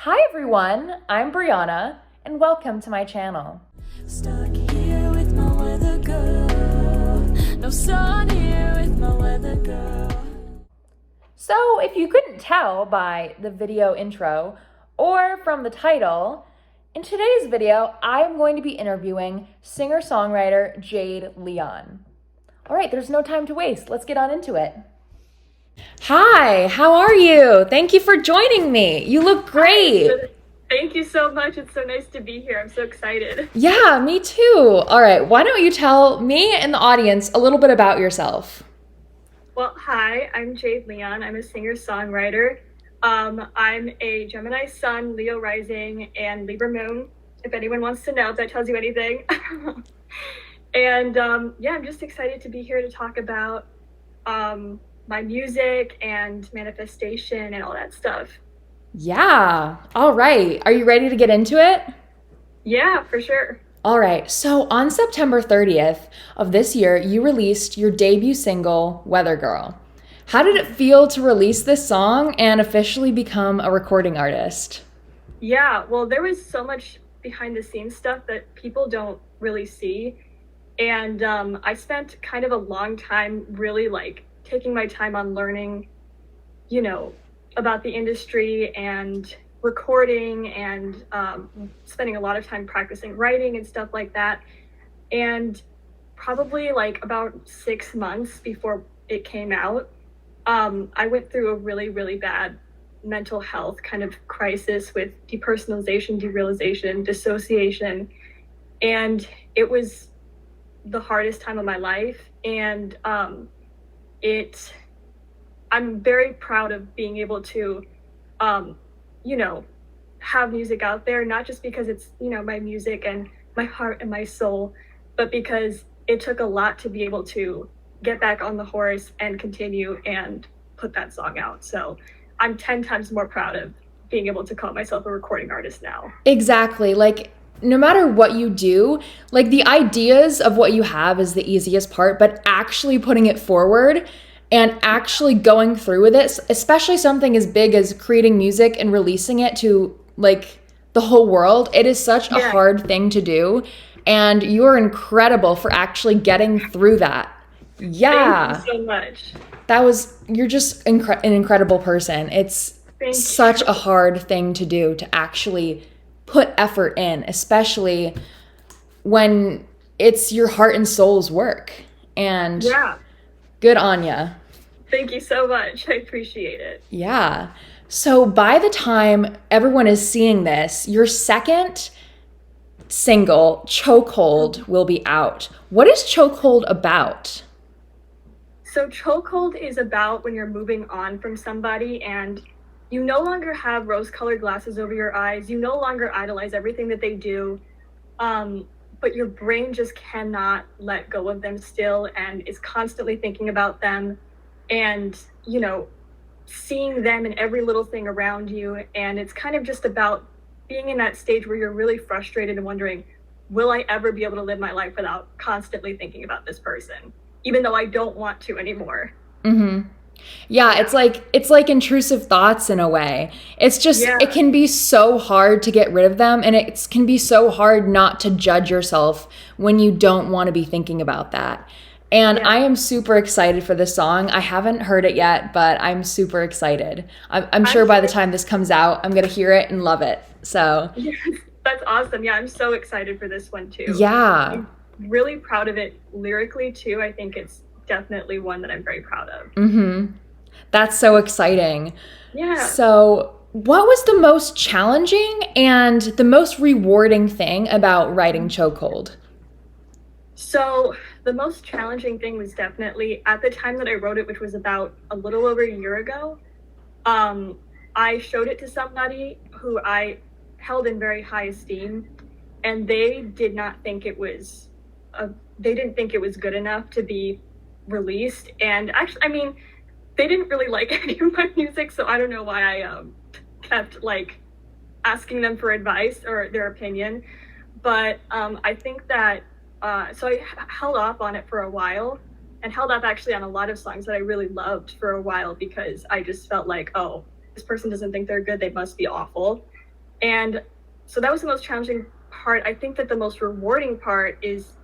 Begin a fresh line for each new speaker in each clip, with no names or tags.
Hi everyone, I'm Brianna, and welcome to my channel.
Stuck here with my weather girl. No sun here with my weather girl.
So if you couldn't tell by the video intro or from the title, in today's video, I'm going to be interviewing singer-songwriter Jade Leon. All right, there's no time to waste. Let's get on into it. Hi, how are you? Thank you for joining me. You look great.
Hi. Thank you so much. It's so nice to be here. I'm so excited.
Yeah, me too. All right, why don't you tell me and the audience a little bit about yourself?
Well, hi, I'm Jade Leon. I'm a singer-songwriter. I'm a Gemini Sun, Leo Rising, and Libra Moon, if anyone wants to know, if that tells you anything. And yeah, I'm just excited to be here to talk about my music and manifestation and all that stuff.
Yeah, all right. Are you ready to get into it?
Yeah, for sure.
All right, so on September 30th of this year, you released your debut single, Weather Girl. How did it feel to release this song and officially become a recording artist?
Yeah, well, there was so much behind the scenes stuff that people don't really see. And I spent kind of a long time really like taking my time on learning, about the industry and recording and spending a lot of time practicing writing and stuff like that. And probably like about 6 months before it came out, I went through a really, really bad mental health kind of crisis with depersonalization, derealization, dissociation. And it was the hardest time of my life. And I'm very proud of being able to, have music out there, not just because it's, my music and my heart and my soul, but because it took a lot to be able to get back on the horse and continue and put that song out. So I'm 10 times more proud of being able to call myself a recording artist now.
Exactly. Like, no matter what you do, like the ideas of what you have is the easiest part, but actually putting it forward and actually going through with it, especially something as big as creating music and releasing it to like the whole world, it is such a hard thing to do. And you are incredible for actually getting through that. Yeah.
Thank you so much.
You're just an incredible person. It's such a hard thing to do, to actually put effort in, especially when it's your heart and soul's work. And
yeah,
good on ya.
Thank you so much. I appreciate it.
Yeah. So by the time everyone is seeing this, your second single, Chokehold, will be out. What is Chokehold about?
So Chokehold is about when you're moving on from somebody and you no longer have rose-colored glasses over your eyes. You no longer idolize everything that they do, but your brain just cannot let go of them still and is constantly thinking about them and, seeing them in every little thing around you. And it's kind of just about being in that stage where you're really frustrated and wondering, will I ever be able to live my life without constantly thinking about this person, even though I don't want to anymore?
Mm-hmm. Yeah, it's like intrusive thoughts in a way. It's just, It can be so hard to get rid of them, and it can be so hard not to judge yourself when you don't want to be thinking about that. And I am super excited for this song. I haven't heard it yet, but I'm super excited. I'm sure by the time this comes out, I'm going to hear it and love it. So
yes, that's awesome. Yeah, I'm so excited for this one too.
Yeah.
I'm really proud of it lyrically too. I think it's definitely one that I'm very proud of.
Mm-hmm. That's so exciting.
Yeah.
So what was the most challenging and the most rewarding thing about writing Chokehold?
So the most challenging thing was definitely at the time that I wrote it, which was about a little over a year ago. I showed it to somebody who I held in very high esteem, and they did not think it was they didn't think it was good enough to be released. And actually, they didn't really like any of my music, so I don't know why I kept like asking them for advice or their opinion. But I think that so I held off on it for a while, and held off actually on a lot of songs that I really loved for a while, because I just felt like, oh, this person doesn't think they're good, they must be awful. And so that was the most challenging part. I think that the most rewarding part is,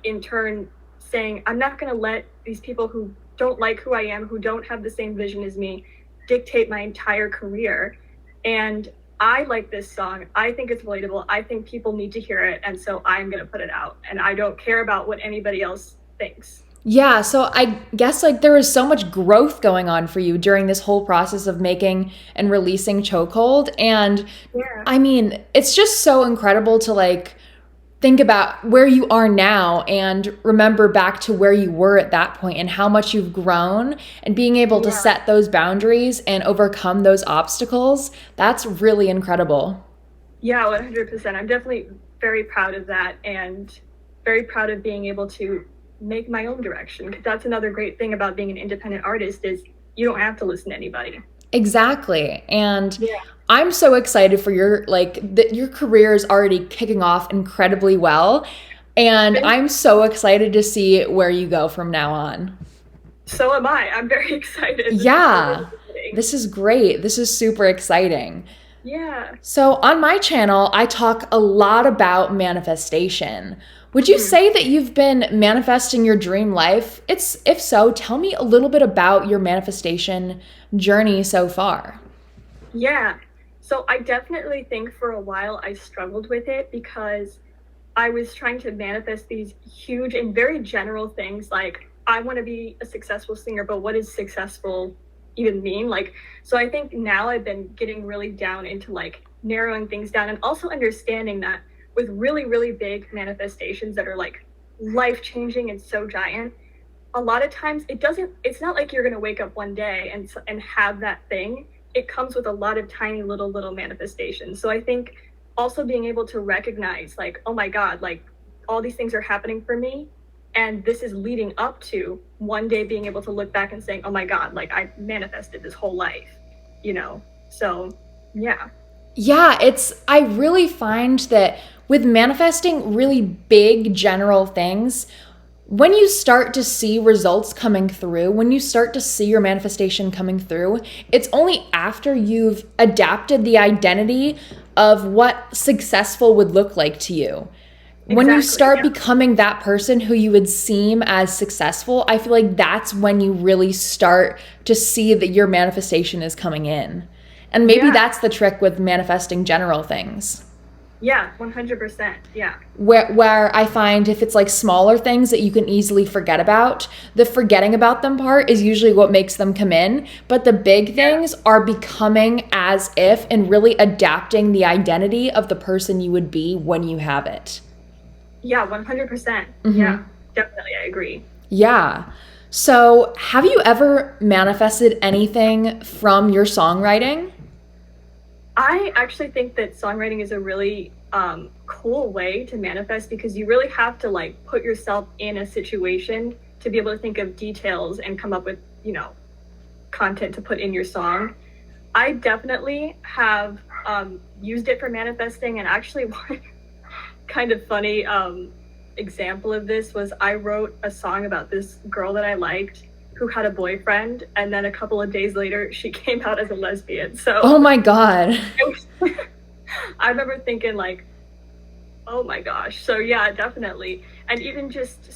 in turn, saying, I'm not going to let these people who don't like who I am, who don't have the same vision as me, dictate my entire career. And I like this song. I think it's relatable. I think people need to hear it. And so I'm going to put it out. And I don't care about what anybody else thinks.
Yeah, so I guess like there was so much growth going on for you during this whole process of making and releasing Chokehold. And
Yeah.
I mean, it's just so incredible to like think about where you are now and remember back to where you were at that point and how much you've grown and being able to
Yeah.
set those boundaries and overcome those obstacles. That's really incredible.
Yeah, 100%. I'm definitely very proud of that and very proud of being able to make my own direction. Because that's another great thing about being an independent artist is you don't have to listen to anybody.
Exactly. And
Yeah.
I'm so excited for your like that your career is already kicking off incredibly well. And I'm so excited to see where you go from now on.
So am I. I'm very excited. This is
Yeah.
really exciting.
This is great. This is super exciting.
Yeah.
So, on my channel, I talk a lot about manifestation. Would you say that you've been manifesting your dream life? If so, tell me a little bit about your manifestation journey so far.
Yeah. So I definitely think for a while I struggled with it because I was trying to manifest these huge and very general things like I want to be a successful singer, but what does successful even mean? Like, so I think now I've been getting really down into like narrowing things down and also understanding that with really, really big manifestations that are like life changing and so giant, a lot of times it's not like you're going to wake up one day and have that thing. It comes with a lot of tiny little manifestations. So I think also being able to recognize like, oh my god, like all these things are happening for me and this is leading up to one day being able to look back and saying, oh my god, like I manifested this whole life, you know. So yeah.
Yeah, I really find that with manifesting really big general things, when you start to see results coming through, when you start to see your manifestation coming through, it's only after you've adapted the identity of what successful would look like to you. When you
Exactly,
start
yeah.
becoming that person who you would seem as successful, I feel like that's when you really start to see that your manifestation is coming in. And maybe
Yeah.
that's the trick with manifesting general things.
Yeah, 100%. Yeah.
Where I find if it's like smaller things that you can easily forget about, the forgetting about them part is usually what makes them come in. But the big things are becoming as if and really adapting the identity of the person you would be when you have it.
Yeah, 100%.
Mm-hmm.
Yeah, definitely. I agree.
Yeah. So, have you ever manifested anything from your songwriting?
I actually think that songwriting is a really cool way to manifest because you really have to like put yourself in a situation to be able to think of details and come up with, you know, content to put in your song. I definitely have used it for manifesting, and actually one kind of funny example of this was I wrote a song about this girl that I liked who had a boyfriend, and then a couple of days later she came out as a lesbian. So
Oh my God.
I remember thinking like, oh my gosh. So yeah, definitely. And even just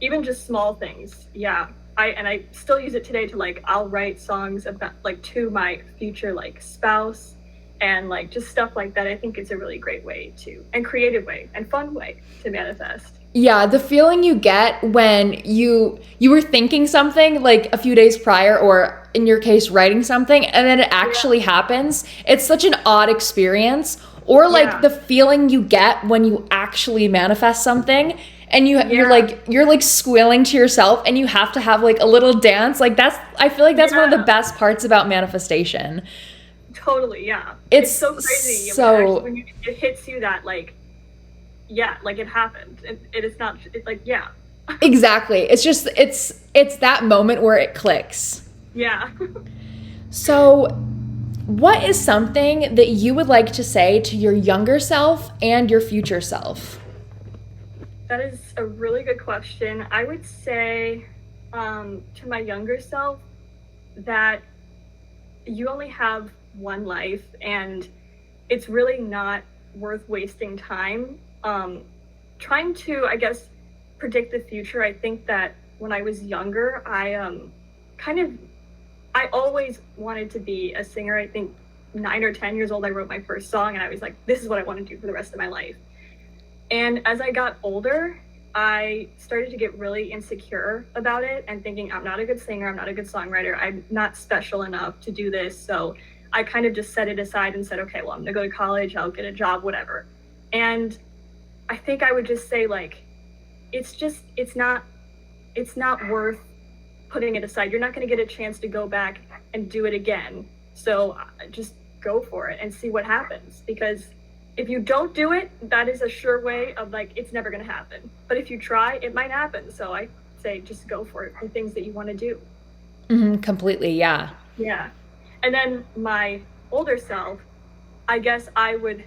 even just small things. Yeah. I still use it today to like I'll write songs about like to my future like spouse and like just stuff like that. I think it's a really great way to and creative way and fun way to manifest.
Yeah, the feeling you get when you were thinking something like a few days prior, or in your case writing something, and then it actually happens. It's such an odd experience. Or like
Yeah.
the feeling you get when you actually manifest something and you're like squealing to yourself and you have to have like a little dance. Like I feel like that's one of the
Yeah.
best parts about manifestation.
Totally, yeah.
It's
so crazy when it hits you that like, yeah, like it happened. It is not. It's like yeah,
Exactly. It's just it's that moment where it clicks.
yeah.
So, what is something that you would like to say to your younger self and your future self?
That is a really good question. I would say to my younger self that you only have one life, and it's really not worth wasting time trying to, I guess, predict the future. I think that when I was younger, kind of I always wanted to be a singer. I think 9 or 10 years old, I wrote my first song, and I was like, this is what I want to do for the rest of my life. And as I got older, I started to get really insecure about it and thinking, I'm not a good singer, I'm not a good songwriter, I'm not special enough to do this. So I kind of just set it aside and said, okay, well, I'm gonna go to college, I'll get a job, whatever. And I think I would just say, like, it's not worth putting it aside. You're not going to get a chance to go back and do it again. So just go for it and see what happens. Because if you don't do it, that is a sure way of, like, it's never going to happen. But if you try, it might happen. So I say just go for it, for things that you want to do.
Completely, yeah.
Yeah. And then my older self, I guess I would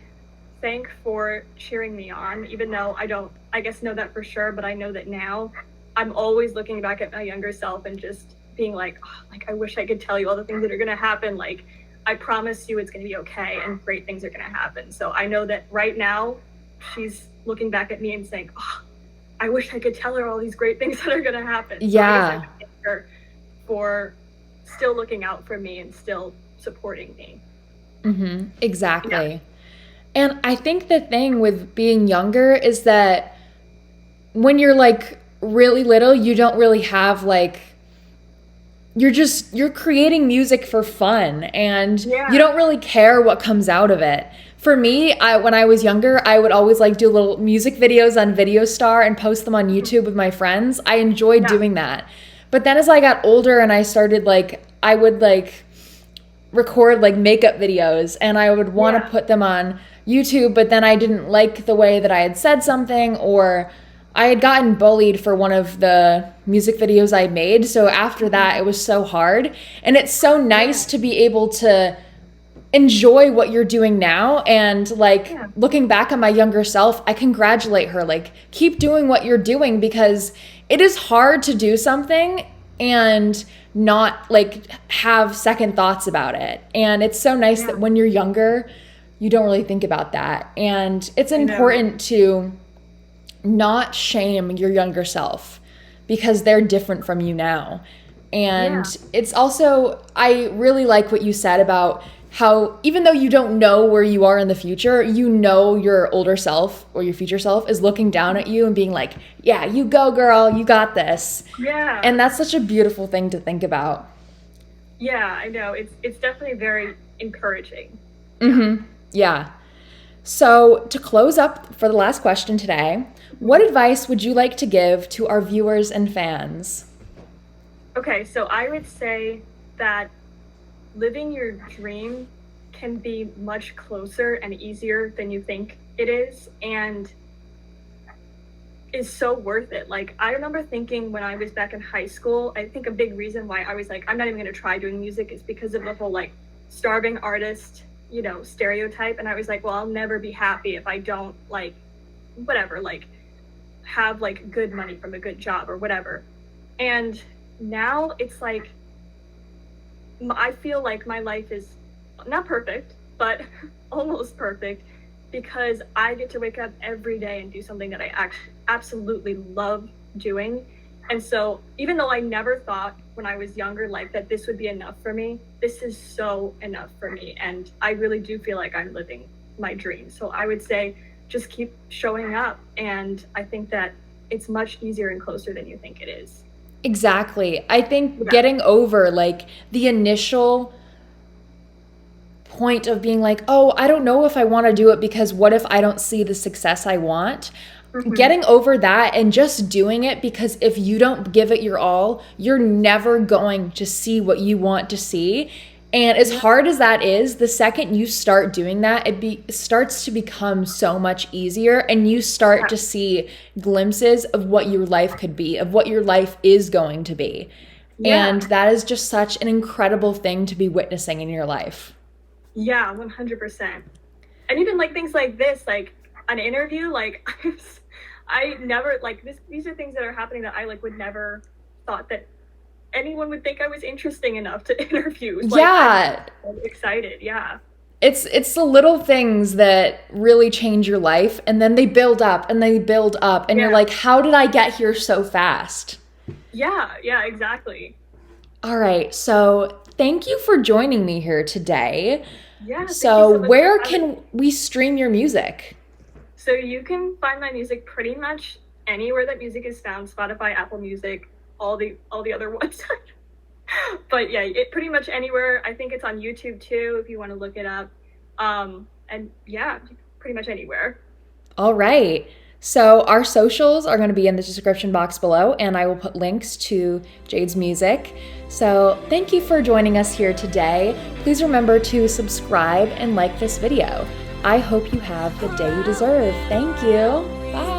thank for cheering me on, even though I don't, I guess, know that for sure, but I know that now I'm always looking back at my younger self and just being like, oh, like, I wish I could tell you all the things that are going to happen. Like, I promise you it's going to be okay and great things are going to happen. So I know that right now she's looking back at me and saying, oh, I wish I could tell her all these great things that are going to happen. So
Yeah.
I guess I thank her for still looking out for me and still supporting me.
Exactly.
Yeah.
And I think the thing with being younger is that when you're like really little, you don't really have like, you're creating music for fun and
Yeah.
you don't really care what comes out of it. For me, when I was younger, I would always like do little music videos on Video Star and post them on YouTube with my friends. I enjoyed
Yeah.
doing that. But then as I got older and I started like, I would like record like makeup videos and I would want to
Yeah.
put them on YouTube, but then I didn't like the way that I had said something, or I had gotten bullied for one of the music videos I made. So after that, it was so hard. And it's so nice to be able to enjoy what you're doing now. And like
Yeah.
looking back on my younger self, I congratulate her. Like, keep doing what you're doing, because it is hard to do something and not like have second thoughts about it. And it's so nice
Yeah.
that when you're younger, you don't really think about that. And it's
know.
important to not shame your younger self because they're different from you now. And
Yeah.
it's also, I really like what you said about how even though you don't know where you are in the future, you know your older self or your future self is looking down at you and being like, yeah, you go, girl, you got this.
Yeah.
And that's such a beautiful thing to think about.
Yeah, I know. It's definitely very encouraging.
Yeah. So to close up for the last question today, what advice would you like to give to our viewers and fans?
Okay, so I would say that living your dream can be much closer and easier than you think it is, and is so worth it. Like, I remember thinking when I was back in high school, I think a big reason why I was like, I'm not even going to try doing music is because of the whole like starving artist, you know, stereotype. And I was like, well, I'll never be happy if I don't like, whatever, like have like good money from a good job or whatever. And now it's like, I feel like my life is not perfect, but almost perfect, because I get to wake up every day and do something that I actually absolutely love doing. And so even though I never thought when I was younger, like, that this would be enough for me, this is so enough for me. And I really do feel like I'm living my dream. So I would say just keep showing up. And I think that it's much easier and closer than you think it is.
Exactly. I think
Yeah.
getting over like the initial point of being like, oh, I don't know if I want to do it because what if I don't see the success I want? Getting over that and just doing it, because if you don't give it your all, you're never going to see what you want to see. And as hard as that is, the second you start doing that, starts to become so much easier, and you start to see glimpses of what your life could be, of what your life is going to be.
Yeah.
And that is just such an incredible thing to be witnessing in your life.
Yeah, 100%. And even like things like this, like an interview, like I never like this. These are things that are happening that I like would never thought that anyone would think I was interesting enough to interview. Like,
Yeah.
I'm so excited. Yeah.
it's the little things that really change your life, and then they build up and they build up, and you're like, how did I get here so fast?
Yeah, exactly.
All right, so thank you for joining me here today.
Yeah. Thank you
So
so much
where
for having
can we stream your music?
So you can find my music pretty much anywhere that music is found: Spotify, Apple Music, all the other ones. But yeah, it pretty much anywhere. I think it's on YouTube too if you want to look it up. And yeah, pretty much anywhere.
All right. So our socials are going to be in the description box below, and I will put links to Jade's music. So thank you for joining us here today. Please remember to subscribe and like this video. I hope you have the day you deserve. Thank you. Bye.